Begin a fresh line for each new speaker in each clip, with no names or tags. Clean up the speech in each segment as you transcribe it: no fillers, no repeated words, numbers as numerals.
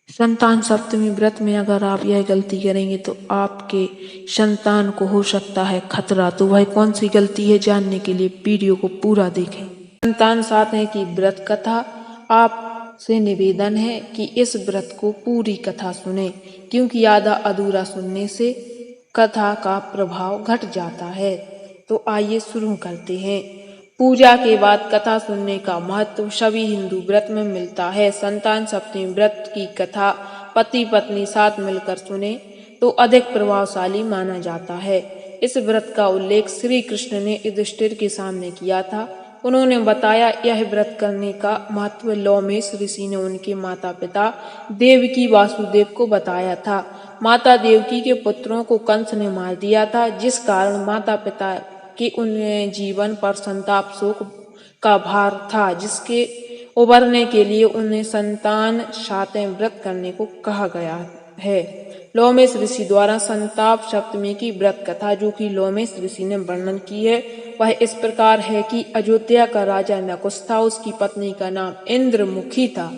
संतान सप्तमी व्रत में अगर आप यह गलती करेंगे तो आपके संतान को हो सकता है खतरा। तो वह कौन सी गलती है, जानने के लिए वीडियो को पूरा देखें। संतान साधने की व्रत कथा, आपसे निवेदन है कि इस व्रत को पूरी कथा सुने, क्योंकि आधा अधूरा सुनने से कथा का प्रभाव घट जाता है। तो आइए शुरू करते हैं। पूजा के बाद कथा सुनने का महत्व सभी हिंदू व्रत में मिलता है। संतान सप्तमी व्रत की कथा पति पत्नी साथ मिलकर सुने तो अधिक प्रभावशाली माना जाता है। इस व्रत का उल्लेख श्री कृष्ण ने युधिष्ठिर के सामने किया था। उन्होंने बताया, यह व्रत करने का महत्व लोमेश ऋषि ने उनके माता पिता देवकी वासुदेव को बताया था। माता देवकी के पुत्रों को कंस ने मार दिया था, जिस कारण माता पिता कि उन्हें जीवन पर संताप शोक का भार था, जिसके उबरने के लिए उन्हें संतान सातवें व्रत करने को कहा गया है। लोमेश ऋषि द्वारा संताप सप्तमी की व्रत कथा, जो कि लोमेश ऋषि ने वर्णन की है, वह इस प्रकार है कि अयोध्या का राजा नकुश था। उसकी पत्नी का नाम इंद्रमुखी था।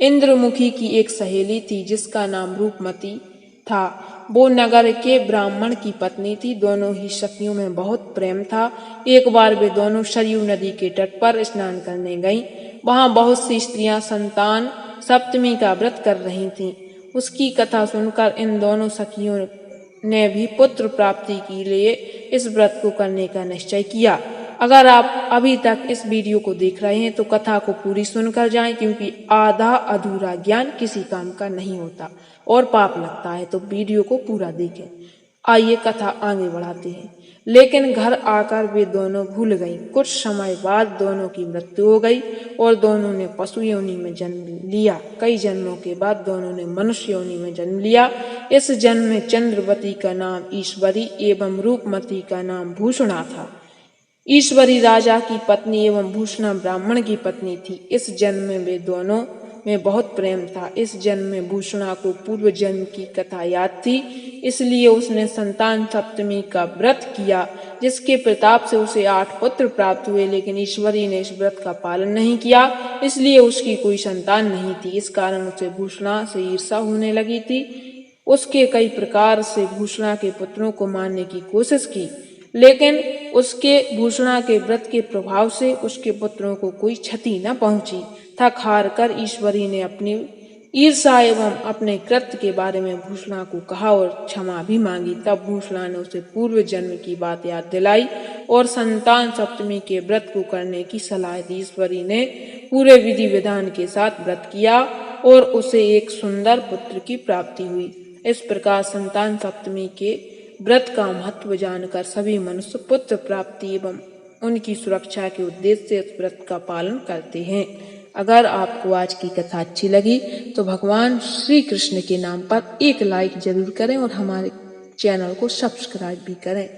इंद्रमुखी की एक सहेली थी जिसका नाम रूपमती था। वो नगर के ब्राह्मण की पत्नी थी। दोनों ही सखियों में बहुत प्रेम था। एक बार वे दोनों सरयू नदी के तट पर स्नान करने गईं। वहां बहुत सी स्त्रियां संतान सप्तमी का व्रत कर रही थीं। उसकी कथा सुनकर इन दोनों सखियों ने भी पुत्र प्राप्ति के लिए इस व्रत को करने का निश्चय किया। अगर आप अभी तक इस वीडियो को देख रहे हैं तो कथा को पूरी सुनकर जाएं, क्योंकि आधा अधूरा ज्ञान किसी काम का नहीं होता और पाप लगता है। तो वीडियो को पूरा देखें। आइए कथा आगे बढ़ाते हैं। लेकिन घर आकर वे दोनों भूल गईं। कुछ समय बाद दोनों की मृत्यु हो गई और दोनों ने पशु योनि में जन्म लिया। कई जन्मों के बाद दोनों ने मनुष्य योनि में जन्म लिया। इस जन्म में चंद्रवती का नाम ईश्वरी एवं रूपमती का नाम भूषणा था। ईश्वरी राजा की पत्नी एवं भूषणा ब्राह्मण की पत्नी थी। इस जन्म में वे दोनों में बहुत प्रेम था। इस जन्म में भूषणा को पूर्व जन्म की कथा याद थी, इसलिए उसने संतान सप्तमी का व्रत किया, जिसके प्रताप से उसे 8 पुत्र प्राप्त हुए। लेकिन ईश्वरी ने इस व्रत का पालन नहीं किया, इसलिए उसकी कोई संतान नहीं थी। इस कारण उसे भूषणा से ईर्ष्या होने लगी थी। उसके कई प्रकार से भूषणा के पुत्रों को मारने की कोशिश की, लेकिन उसके भूषणा के व्रत के प्रभाव से उसके पुत्रों को कोई क्षति न पहुंची। थक हार कर ईश्वरी ने अपनी ईर्ष्या एवं अपने कृत्य के बारे में भूषणा को कहा और क्षमा भी मांगी। तब भूषणा ने उसे पूर्व जन्म की बात याद दिलाई और संतान सप्तमी के व्रत को करने की सलाह दी। ईश्वरी ने पूरे विधि विधान के साथ व्रत किया और उसे एक सुंदर पुत्र की प्राप्ति हुई। इस प्रकार संतान सप्तमी के व्रत का महत्व जानकर सभी मनुष्य पुत्र प्राप्ति एवं उनकी सुरक्षा के उद्देश्य से इस व्रत का पालन करते हैं। अगर आपको आज की कथा अच्छी लगी तो भगवान श्री कृष्ण के नाम पर एक लाइक जरूर करें और हमारे चैनल को सब्सक्राइब भी करें।